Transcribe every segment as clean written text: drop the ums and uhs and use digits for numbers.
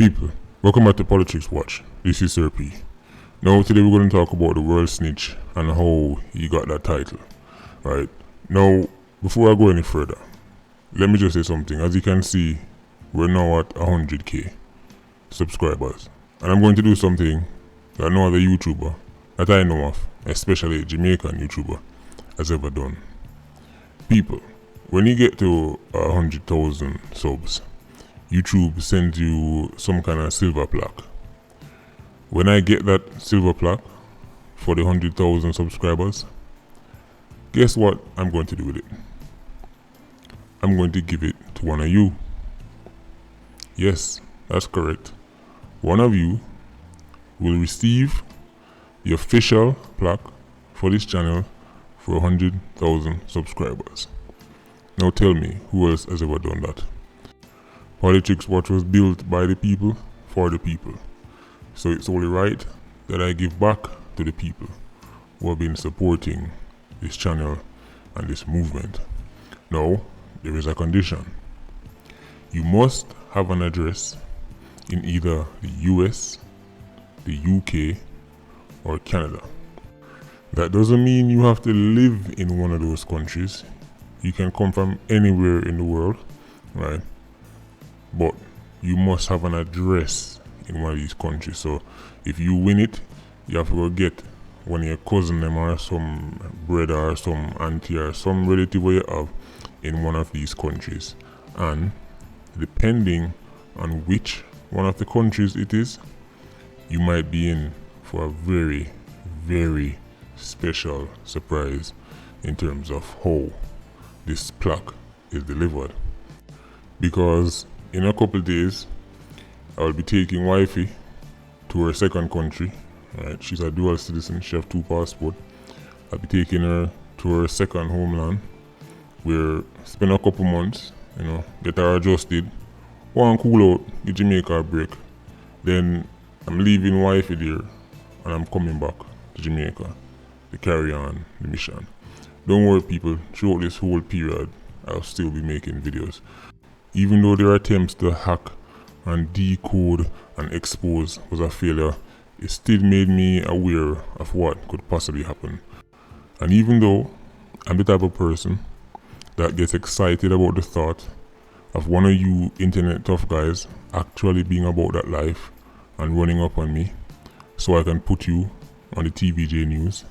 People, welcome back to Politics Watch. This is Sir P. Now today we're going to talk about the world snitch and how he got that title. Right. Now, before I go any further, let me just say something. As you can see, we're now at 100k subscribers. And I'm going to do something that no other YouTuber that I know of, especially a Jamaican YouTuber, has ever done. People, when you get to 100,000 subs, YouTube sends you some kind of silver plaque. When I get that silver plaque for the 100,000 subscribers, guess what I'm going to do with it? I'm going to give it to one of you. Yes, that's correct. One of you will receive the official plaque for this channel for 100,000 subscribers. Now tell me, who else has ever done that? Politics Watch was built by the people, for the people. So it's only right that I give back to the people who have been supporting this channel and this movement. Now, there is a condition. You must have an address in either the US, the UK, or Canada. That doesn't mean you have to live in one of those countries. You can come from anywhere in the world, right? But you must have an address in one of these countries. So if you win it, you have to go get one of your cousin them or some brother or some auntie or some relative you have in one of these countries. And depending on which one of the countries it is, you might be in for a very, very special surprise in terms of how this plaque is delivered. Because in a couple days, I will be taking wifey to her second country. Right, she's a dual citizen. She have 2 passports. I'll be taking her to her second homeland. We'll spend a couple months, get her adjusted, go and cool out, give Jamaica a break. Then I'm leaving wifey there, and I'm coming back to Jamaica to carry on the mission. Don't worry, people. Throughout this whole period, I'll still be making videos. Even though their attempts to hack and decode and expose was a failure, it still made me aware of what could possibly happen. And even though I'm the type of person that gets excited about the thought of one of you internet tough guys actually being about that life and running up on me so I can put you on the TVJ news,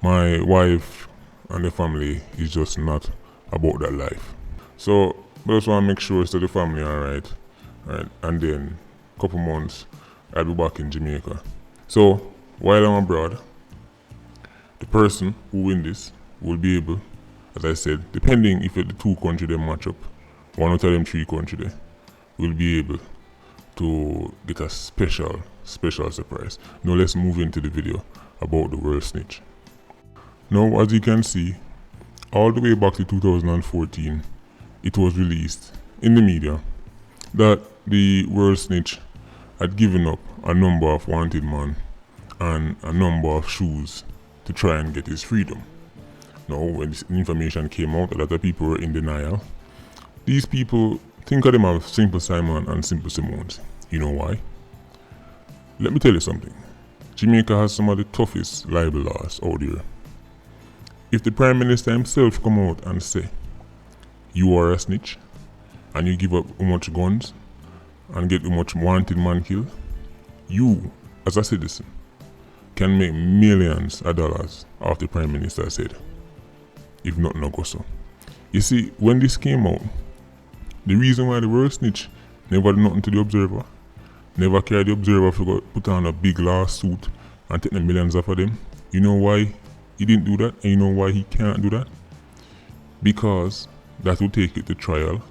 my wife and the family is just not about that life. So I just want to make sure that the family are right? And then a couple months I'll be back in Jamaica. So while I'm abroad, the person who win this will be able, as I said, depending if the 2 countries they match up, one out of them 3 countries there, will be able to get a special surprise. Now let's move into the video about the world snitch. Now, as you can see, all the way back to 2014, it was released in the media that the world snitch had given up a number of wanted men and a number of shoes to try and get his freedom. Now, when this information came out, a lot of people were in denial. These people think of them as Simple Simon and Simple Simons. You know why? Let me tell you something. Jamaica has some of the toughest libel laws out there. If the Prime Minister himself come out and say, you are a snitch, and you give up how much guns, and get how much wanted man killed, you, as a citizen, can make millions of dollars off the Prime Minister said, if nothing no go so. You see, when this came out, the reason why the world snitch never did nothing to the Observer, never carried the Observer to go put on a big lawsuit and take the millions off of them, you know why he didn't do that, and you know why he can't do that? Because that will take it to trial,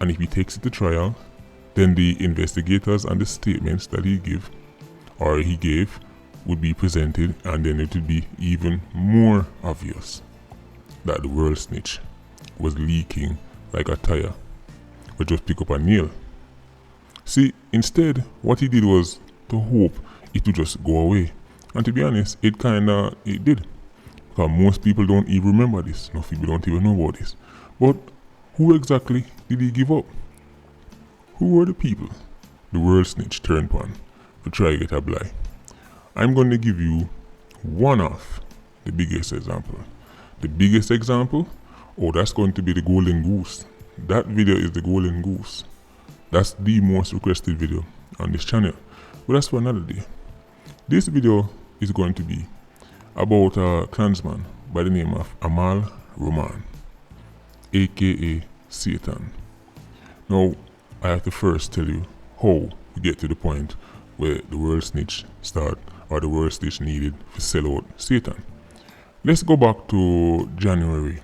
and if he takes it to trial, then the investigators and the statements that he gave would be presented, and then it would be even more obvious that the world snitch was leaking like a tire or just pick up a nail. See, instead what he did was to hope it would just go away, and to be honest, it did, because most people don't even remember this. Most people don't even know about this. But who exactly did he give up? Who were the people the world snitch turn pan to try get a blind. I'm going to give you one of the biggest example. The biggest example? Oh, that's going to be the golden goose. That video is the golden goose. That's the most requested video on this channel. But that's for another day. This video is going to be about a Klansman by the name of Amal Roman, aka Satan. Now, I have to first tell you how we get to the point where the world snitch start, or the world snitch needed to sell out Satan. Let's go back to January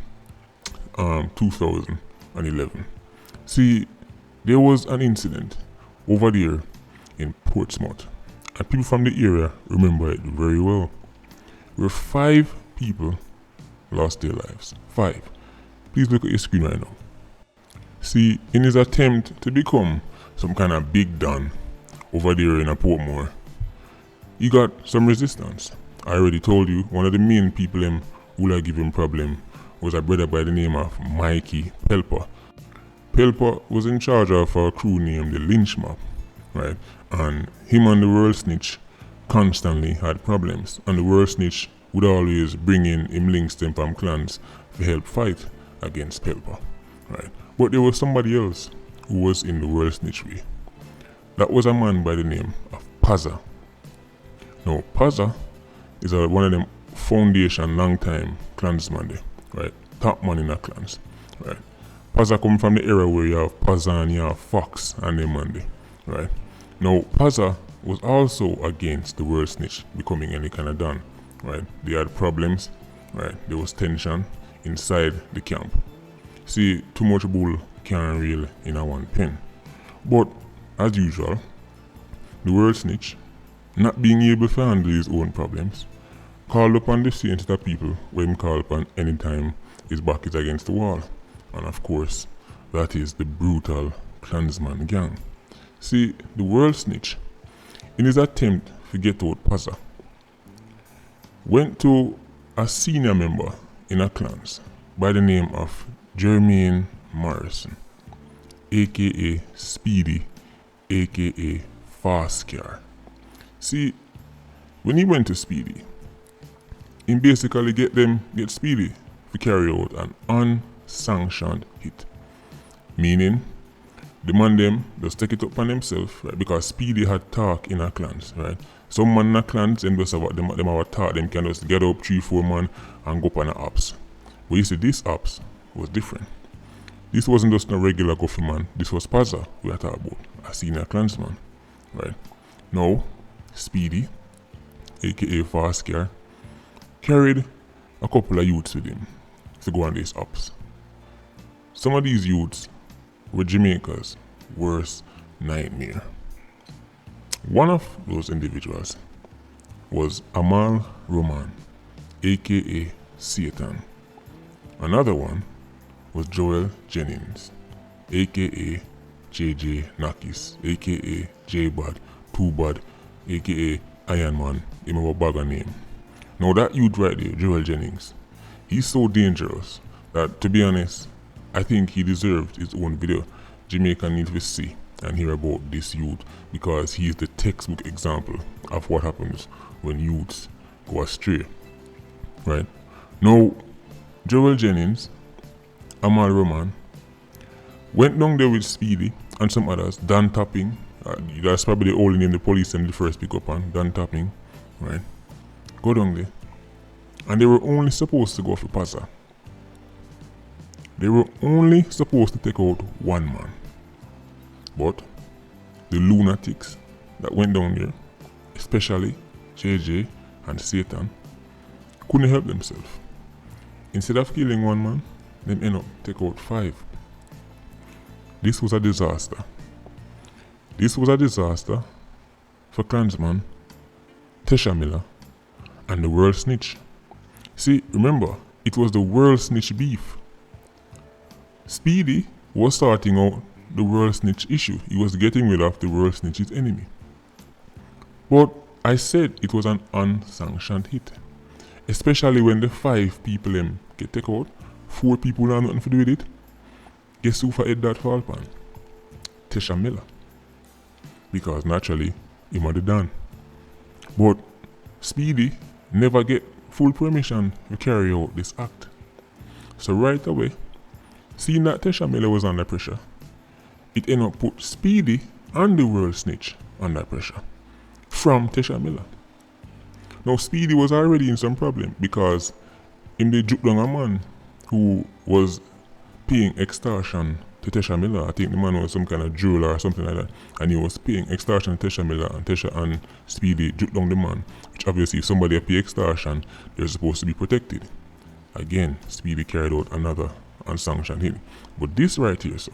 2011. See, there was an incident over there in Portsmouth, and people from the area remember it very well, where 5 people lost their lives. 5. Please look at your screen right now. See, in his attempt to become some kind of big don over there in Portmore, he got some resistance. I already told you, one of the main people who I give him problem was a brother by the name of Mikey Pelper. Pelper was in charge of a crew named the Lynch Mob, right? And him and the world snitch constantly had problems, and the world snitch would always bring in him links to them clans to help fight against Pelper, right? But there was somebody else who was in the world snitch way. That was a man by the name of Pazza. Now, Pazza is one of them foundation long time Klansman there, right? Top man in the clans, right? Pazza come from the era where you have Pazza and you have Fox and them man there, right? Now, Pazza was also against the world snitch becoming any kind of don, right? They had problems, right? There was tension inside the camp. See, too much bull can't reel in a one pen. But, as usual, the world snitch, not being able to handle his own problems, called upon the same set of people when he called upon anytime his back is against the wall. And of course, that is the brutal Klansman gang. See, the world snitch, in his attempt to get out Pazza, went to a senior member in a clans by the name of Jermaine Morrison, aka Speedy, aka Fast Car. See, when he went to Speedy, he basically get Speedy to carry out an unsanctioned hit. Meaning, the man them just take it up on themselves, right? Because Speedy had talk in our clans, right? Some man in our clans, and just about them have talk, them can just get up 3-4 man and go up on the ops. But you see, this ops was different. This wasn't just a regular government, this was Pazza we are talking about, a senior Klansman, right? Now, Speedy, aka Fast Car, carried a couple of youths with him to go on these ops. Some of these youths were Jamaica's worst nightmare. One of those individuals was Amal Roman, aka Satan. Another one was Joel Jennings, aka JJ Nakis, aka J-Bad, 2Bad, aka Iron Man, him have a bag of name. Now that youth right there, Joel Jennings, he's so dangerous that, to be honest, I think he deserved his own video. Jamaica needs to see and hear about this youth, because he is the textbook example of what happens when youths go astray, right? Now, Joel Jennings, Amal Roman, went down there with Speedy and some others, Dan Topping, that's probably the only name the police and the first pick up on, Dan Topping, right? Go down there. And they were only supposed to go for Pazza. They were only supposed to take out one man. But the lunatics that went down there, especially JJ and Satan, couldn't help themselves. Instead of killing one man, they end up take out 5. This was a disaster. This was a disaster for Klansman, Tesha Miller, and the world snitch. See, remember, it was the world snitch beef. Speedy was sorting out the world snitch issue. He was getting rid of the world snitch's enemy. But I said it was an unsanctioned hit. Especially when the 5 people get take out, 4 people have nothing to do with it. Guess who for head that fall pan? Tesha Miller. because naturally he might have done. But Speedy never get full permission to carry out this act. So right away, seeing that Tesha Miller was under pressure, it ended up put Speedy and the world snitch under pressure from Tesha Miller. Now Speedy was already in some problem because him they juke down a man who was paying extortion to Tesha Miller. I think the man was some kind of jeweler or something like that, and he was paying extortion to Tesha Miller, and Tesha and Speedy juke down the man, which obviously if somebody pay extortion, they're supposed to be protected. Again, Speedy carried out another unsanctioned hit. But this right here, so,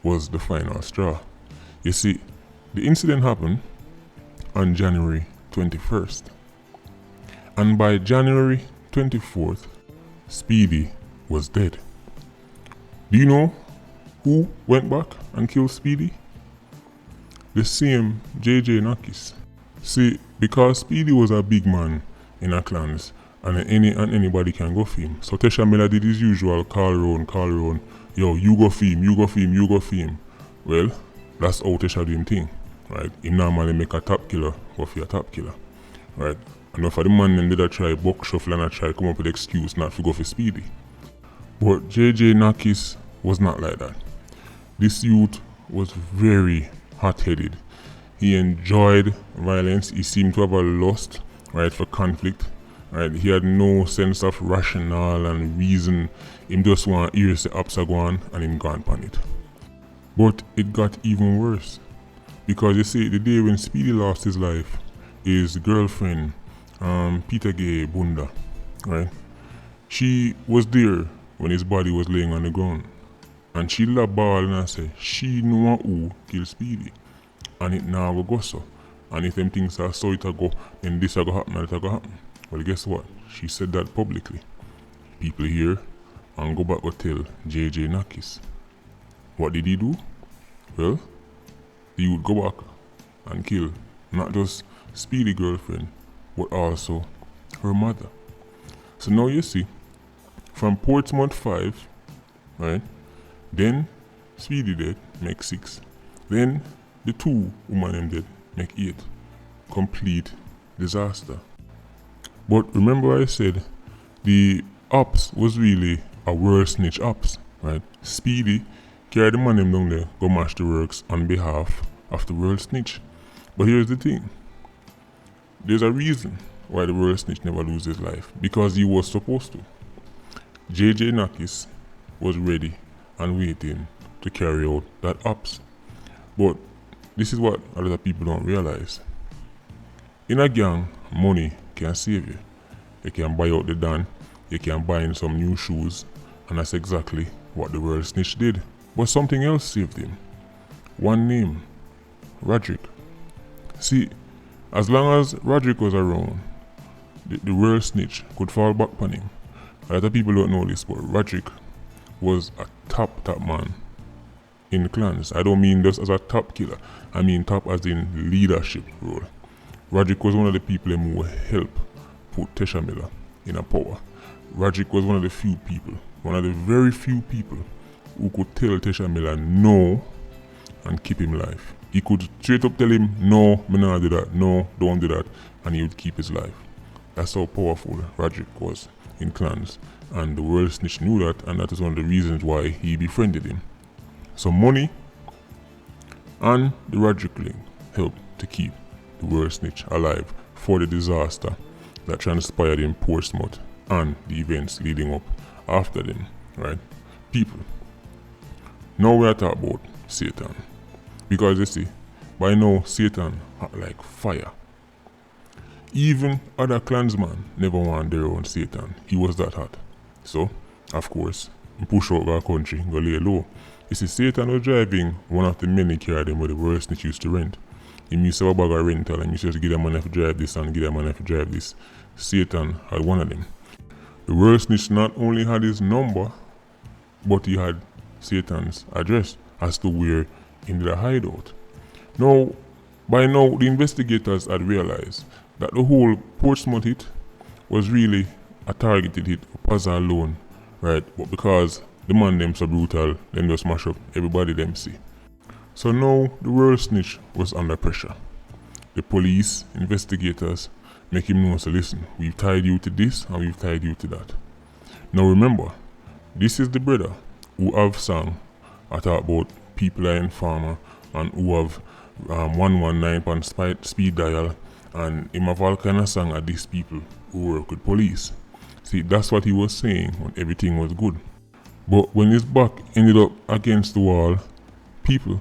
was the final straw. You see, the incident happened on January 21st. And by January 24th, Speedy was dead. Do you know who went back and killed Speedy? The same JJ Nakis. See, because Speedy was a big man in our clans, and anybody can go for him. So Tesha Miller did his usual call round, yo, you go for him. Well, that's how Tesha do him thing, right? He normally make a top killer go for a top killer, right? And for the man then did I try buck shuffle and I try come up with excuse not to go for Speedy. But JJ Nakis was not like that. This youth was very hot-headed. He enjoyed violence. He seemed to have a lust, right, for conflict. Right, he had no sense of rationale and reason. Him just want to hear the ups are going and him gone upon it. But it got even worse. Because you see, the day when Speedy lost his life, his girlfriend, Peter Gay Bunda, right? She was there when his body was laying on the ground. And she la ball and say she know who killed Speedy. And it now go so. And if them things are so it a go, then this a go happen and it a go happen. Well, guess what? She said that publicly. People hear and go back to tell JJ Nakis. What did he do? Well, he would go back and kill not just Speedy girlfriend, but also her mother. So now you see, from Portsmouth 5, right? Then Speedy dead, make 6. Then the 2 women them dead, make 8. Complete disaster. But remember I said the ops was really a world snitch ops, right? Speedy carried the man them down there, go mash the works on behalf of the world snitch. But here's the thing. There's a reason why the world snitch never lose his life. Because he was supposed to. JJ Nakis was ready and waiting to carry out that ops. But this is what a lot of people don't realize. In a gang, money can save you. You can buy out the Dan, you can buy in some new shoes, and that's exactly what the world snitch did. But something else saved him. One name, Roderick. See, as long as Roderick was around, the world snitch could fall back on him. A lot of people don't know this, but Roderick was a top man in the clans. I don't mean just as a top killer, I mean top as in leadership role. Roderick was one of the people who helped put Tesha Miller in a power. Roderick was one of the few people, one of the very few people who could tell Tesha Miller no and keep him alive. He could straight up tell him, no, me not do that, no, don't do that, and he would keep his life. That's how powerful Roderick was in clans, and the world snitch knew that, and that is one of the reasons why he befriended him. So money and the Roderick link helped to keep the world snitch alive for the disaster that transpired in Portsmouth and the events leading up after them, right? People, now we are talking about Satan. Because you see, by now Satan hot like fire. Even other clansmen never want their own Satan. He was that hot. So, of course, he push out our country, go lay low. You see, Satan was driving one of the many cars where the world snitch used to rent. He used to have a bag of rental and he used to give them money to drive this and give them money to drive this. Satan had one of them. The world snitch not only had his number, but he had Satan's address as to where he did a hideout. Now, by now, the investigators had realized that the whole Portsmouth hit was really a targeted hit for Pazza alone, right? But because the man them so brutal, them just smash up everybody them see. So now the world snitch was under pressure. The police, investigators, make him know, so listen, we've tied you to this and we've tied you to that. Now remember, this is the brother who have song I talk about people are informer and who have 119 on speed dial, and him have all kind of song at these people who work with police. See, that's what he was saying when everything was good. But when his back ended up against the wall, people,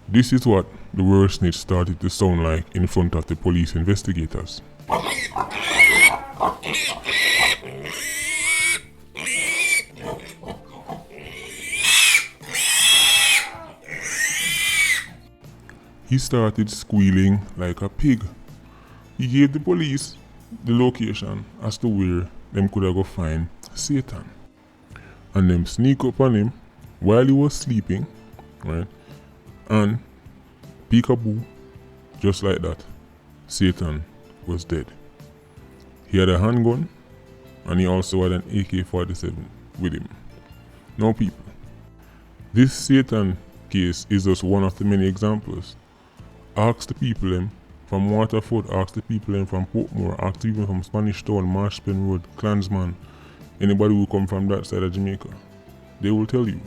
this is what the word snitch started to sound like in front of the police investigators. He started squealing like a pig. He gave the police the location as to where them could have go find Satan. And them sneak up on him while he was sleeping, right? And peekaboo, just like that, Satan was dead. He had a handgun and he also had an AK-47 with him. Now people, this Satan case is just one of the many examples. Ask the people from Waterford, ask the people from Portmore, ask the people from Spanish Town, Marshpen Road, Klansman, anybody who come from that side of Jamaica. They will tell you.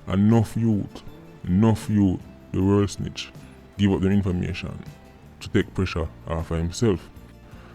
Enough youth, the world snitch, give up the information to take pressure off of himself.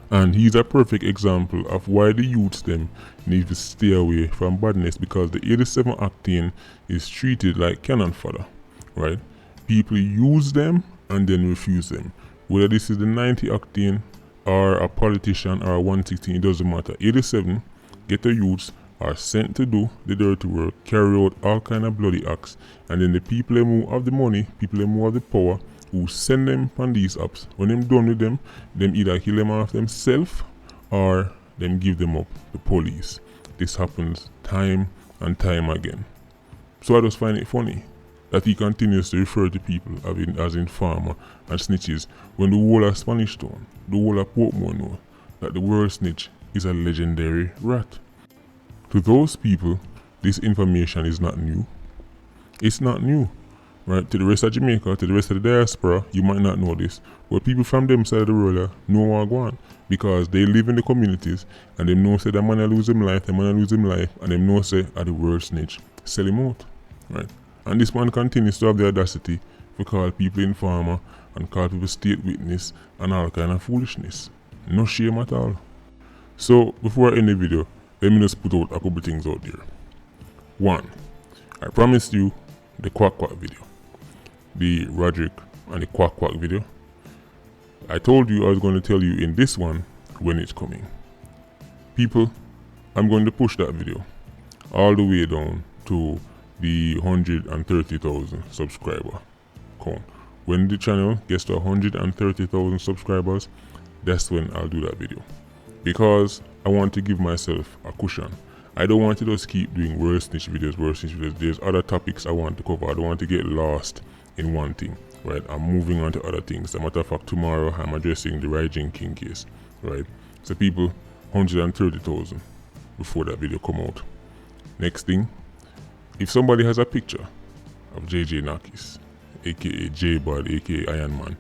And he's a perfect example of why the youths them need to stay away from badness, because the 87 octane is treated like cannon fodder, right? People use them and then refuse them. Whether this is the 90 octane or a politician or a 116, it doesn't matter. 87 ghetto youths are sent to do the dirty work, carry out all kind of bloody acts, and then the people who have the money, people who have the power, who send them on these apps, when them done with them either kill them off themselves or them give them up to police. This happens time and time again. So I just find it funny that he continues to refer to people as informer and snitches when the whole of Spanish Town, the whole of Portmore know that the word snitch is a legendary rat. To those people, this information is not new. It's not new, right? To the rest of Jamaica, to the rest of the diaspora, you might not know this, but people from them side of the world know what go on, because they live in the communities and they know say that man lose him life, and they know say at the word snitch, sell him out, right? And this man continues to have the audacity to call people informer and call people state witness and all kind of foolishness. No shame at all. So before I end the video, let me just put out a couple things out there. One, I promised you the Quack Quack video, the Roderick and the Quack Quack video. I told you I was going to tell you in this one when it's coming. People, I'm going to push that video all the way down to the 130,000 subscriber count. When the channel gets to 130,000 subscribers, that's when I'll do that video, because I want to give myself a cushion. I don't want to just keep doing worst snitch videos. There's other topics I want to cover. I don't want to get lost in one thing, right? I'm moving on to other things. As a matter of fact, tomorrow I'm addressing the Raijin King case, right? So people, 130,000 before that video come out. Next thing, if somebody has a picture of JJ Nakis, aka J-Bud, aka Iron Man,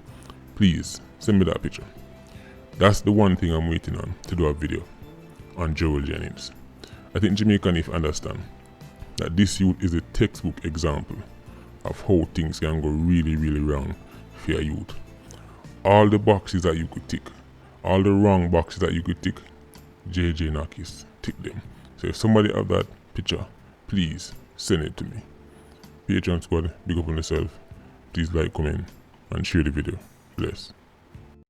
please send me that picture. That's the one thing I'm waiting on to do a video on Joel Jennings. I think Jamaican if understand that this youth is a textbook example of how things can go really, really wrong for your youth. All the boxes that you could tick, all the wrong boxes that you could tick, JJ Nakis tick them. So if somebody have that picture, please send it to me. Patreon squad, big up on yourself. Please like, comment, and share the video. Bless.